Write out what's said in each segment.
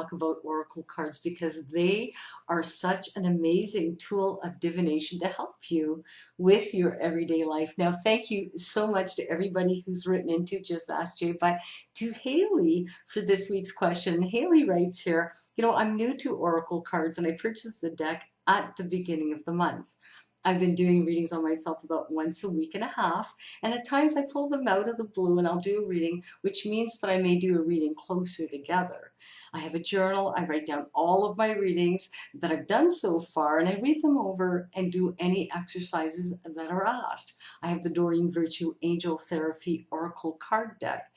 talk about oracle cards because they are such an amazing tool of divination to help you with your everyday life. Now, thank you so much to everybody who's written into Just Ask Jay, but to Hailey for this week's question. Hailey writes here, I'm new to oracle cards and I purchased the deck at the beginning of the month. I've been doing readings on myself about once a week and a half, and at times I pull them out of the blue and I'll do a reading, which means that I may do a reading closer together. I have a journal, I write down all of my readings that I've done so far, and I read them over and do any exercises that are asked. I have the Doreen Virtue Angel Therapy Oracle card deck.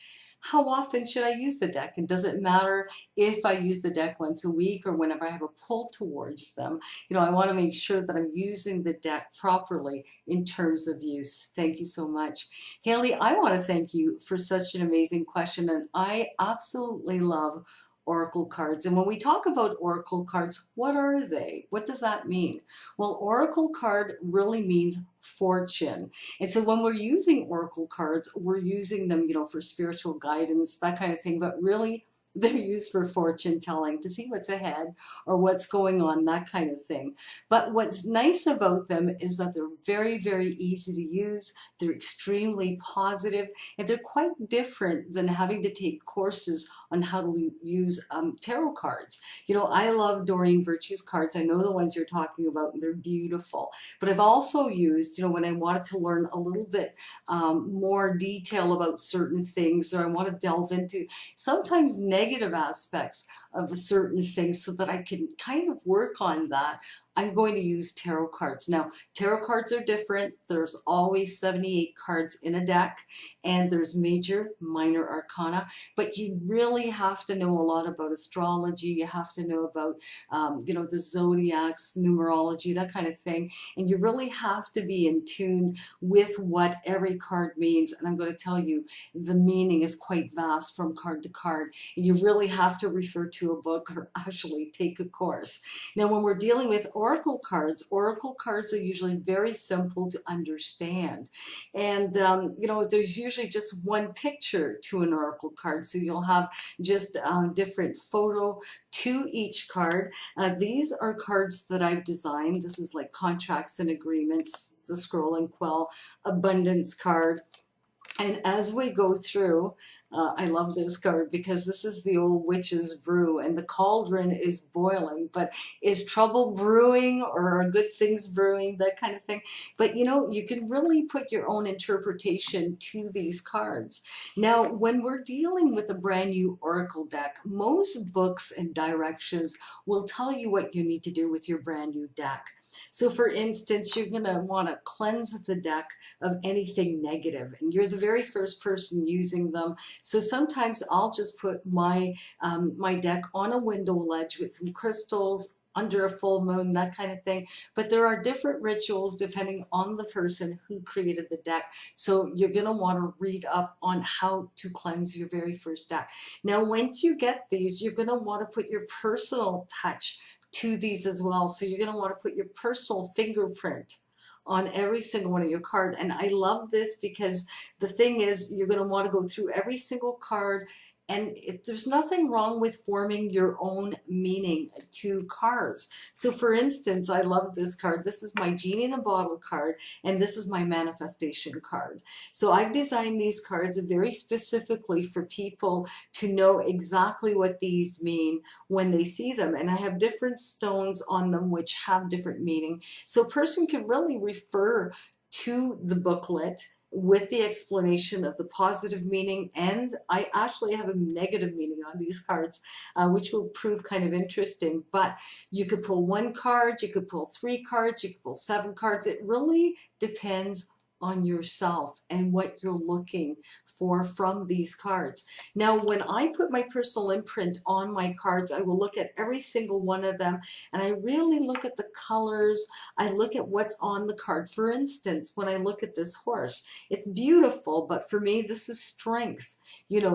How often should I use the deck? And does it matter if I use the deck once a week or whenever I have a pull towards them? I want to make sure that I'm using the deck properly in terms of use. Thank you so much. Hailey, I want to thank you for such an amazing question, and I absolutely love oracle cards. And when we talk about oracle cards, what are they? What does that mean? Well, oracle card really means fortune. And so when we're using oracle cards, we're using them, for spiritual guidance, that kind of thing, but really they're used for fortune telling, to see what's ahead or what's going on, that kind of thing. But what's nice about them is that they're very, very easy to use. They're extremely positive, and they're quite different than having to take courses on how to use tarot cards. I love Doreen Virtue's cards. I know the ones you're talking about, and they're beautiful. But I've also used, when I wanted to learn a little bit more detail about certain things, or I want to delve into sometimes negative aspects of a certain thing so that I can kind of work on that, I'm going to use tarot cards. Now, tarot cards are different. There's always 78 cards in a deck, and there's major, minor arcana, but you really have to know a lot about astrology. You have to know about, the zodiacs, numerology, that kind of thing, and you really have to be in tune with what every card means. And I'm going to tell you, the meaning is quite vast from card to card, and you really have to refer to a book or actually take a course. Now, when we're dealing with oracle cards are usually very simple to understand. And, there's usually just one picture to an oracle card. So you'll have just different photo to each card. These are cards that I've designed. This is like contracts and agreements, the scroll and quill, abundance card. And as we go through, I love this card because this is the old witch's brew, and the cauldron is boiling, but is trouble brewing or are good things brewing, that kind of thing. But you can really put your own interpretation to these cards. Now, when we're dealing with a brand new oracle deck, most books and directions will tell you what you need to do with your brand new deck. So for instance, you're going to want to cleanse the deck of anything negative, and you're the very first person using them. So sometimes I'll just put my my deck on a window ledge with some crystals under a full moon, that kind of thing. But there are different rituals depending on the person who created the deck. So you're going to want to read up on how to cleanse your very first deck. Now, once you get these, you're going to want to put your personal touch to these as well. So you're going to want to put your personal fingerprint on every single one of your card. And I love this because the thing is, you're going to want to go through every single card, and there's nothing wrong with forming your own meaning to cards. So for instance, I love this card. This is my Genie in a Bottle card, and this is my manifestation card. So I've designed these cards very specifically for people to know exactly what these mean when they see them. And I have different stones on them which have different meaning. So a person can really refer to the booklet with the explanation of the positive meaning, and I actually have a negative meaning on these cards, which will prove kind of interesting. But you could pull one card, you could pull 3 cards, you could pull 7 cards. It really depends on yourself and what you're looking for from these cards. Now, when I put my personal imprint on my cards, I will look at every single one of them, and I really look at the colors. I look at what's on the card. For instance, when I look at this horse, it's beautiful, but for me, this is strength.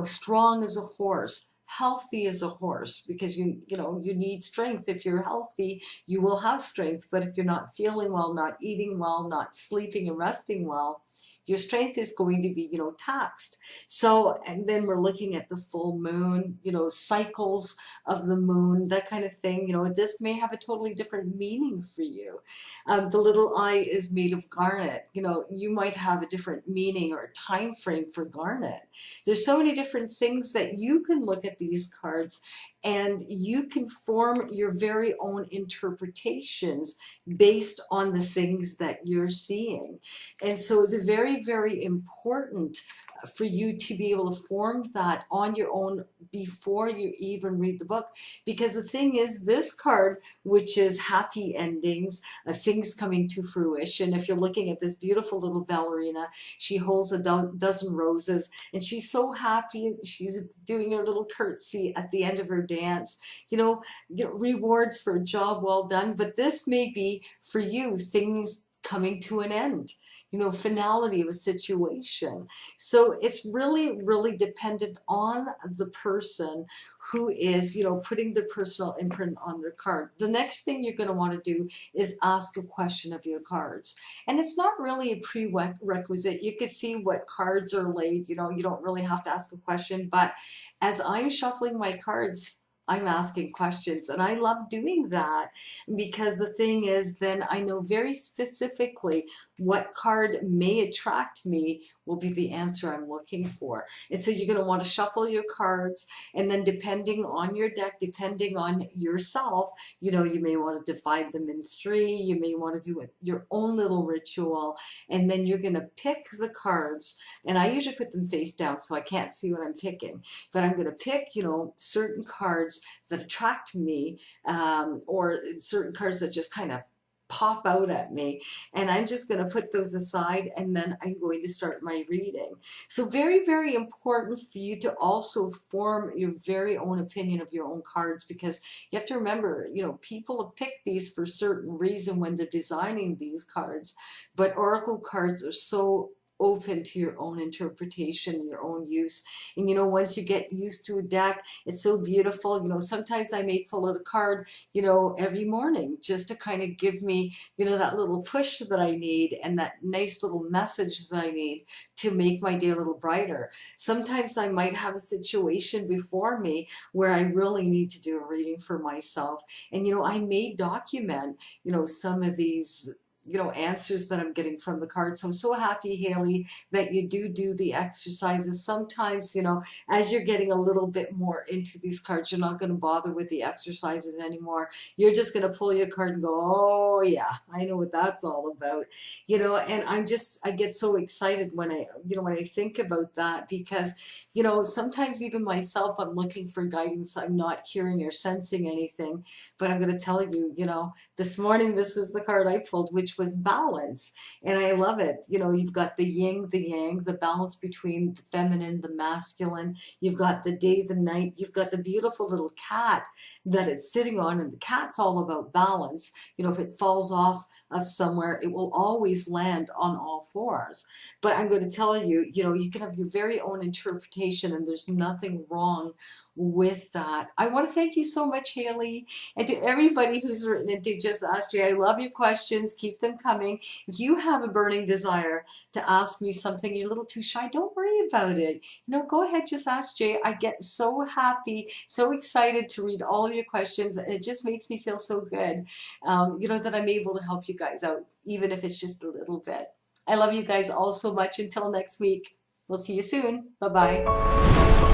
Strong as a horse. Healthy as a horse, because you need strength. If you're healthy, you will have strength. But if you're not feeling well, not eating well, not sleeping and resting well, your strength is going to be, taxed. So, and then we're looking at the full moon, cycles of the moon, that kind of thing. This may have a totally different meaning for you. The little eye is made of garnet. You might have a different meaning or time frame for garnet. There's so many different things that you can look at these cards and you can form your very own interpretations based on the things that you're seeing. And so it's very, very important for you to be able to form that on your own before you even read the book. Because the thing is, this card, which is happy endings, things coming to fruition. If you're looking at this beautiful little ballerina, she holds a dozen roses and she's so happy. She's doing her little curtsy at the end of her dance. Rewards for a job well done. But this may be for you things coming to an end. Finality of a situation. So it's really, really dependent on the person who is, putting their personal imprint on their card. The next thing you're going to want to do is ask a question of your cards. And it's not really a prerequisite. You could see what cards are laid. You don't really have to ask a question. But as I'm shuffling my cards, I'm asking questions, and I love doing that because the thing is, then I know very specifically what card may attract me will be the answer I'm looking for. And so you're going to want to shuffle your cards, and then depending on your deck, depending on yourself, you may want to divide them in three. You may want to do your own little ritual, and then you're going to pick the cards. And I usually put them face down so I can't see what I'm picking, but I'm going to pick, certain cards that attract me, or certain cards that just kind of pop out at me, and I'm just going to put those aside, and then I'm going to start my reading. So very, very important for you to also form your very own opinion of your own cards, because you have to remember, people have picked these for a certain reason when they're designing these cards, but oracle cards are so open to your own interpretation and your own use. And once you get used to a deck, it's so beautiful. Sometimes I may pull out a card, every morning just to kind of give me, that little push that I need and that nice little message that I need to make my day a little brighter. Sometimes I might have a situation before me where I really need to do a reading for myself. And, I may document, some of these answers that I'm getting from the cards. So I'm so happy, Hailey, that you do the exercises. Sometimes, as you're getting a little bit more into these cards, you're not going to bother with the exercises anymore. You're just going to pull your card and go, oh yeah, I know what that's all about. And I get so excited when I think about that, because, sometimes even myself, I'm looking for guidance. I'm not hearing or sensing anything, but I'm going to tell you, this morning, this was the card I pulled, which was balance. And I love it. You've got the yin, the yang, the balance between the feminine, the masculine. You've got the day, the night. You've got the beautiful little cat that it's sitting on. And the cat's all about balance. If it falls off of somewhere, it will always land on all fours. But I'm going to tell you, you can have your very own interpretation, and there's nothing wrong with that. I want to thank you so much, Hailey, and to everybody who's written into Just Ask Jay. I love your questions. Keep them coming. If you have a burning desire to ask me something, you're a little too shy, don't worry about it. Go ahead, just ask Jay. I get so happy, so excited to read all of your questions. It just makes me feel so good, that I'm able to help you guys out, even if it's just a little bit. I love you guys all so much. Until next week, we'll see you soon. Bye-bye.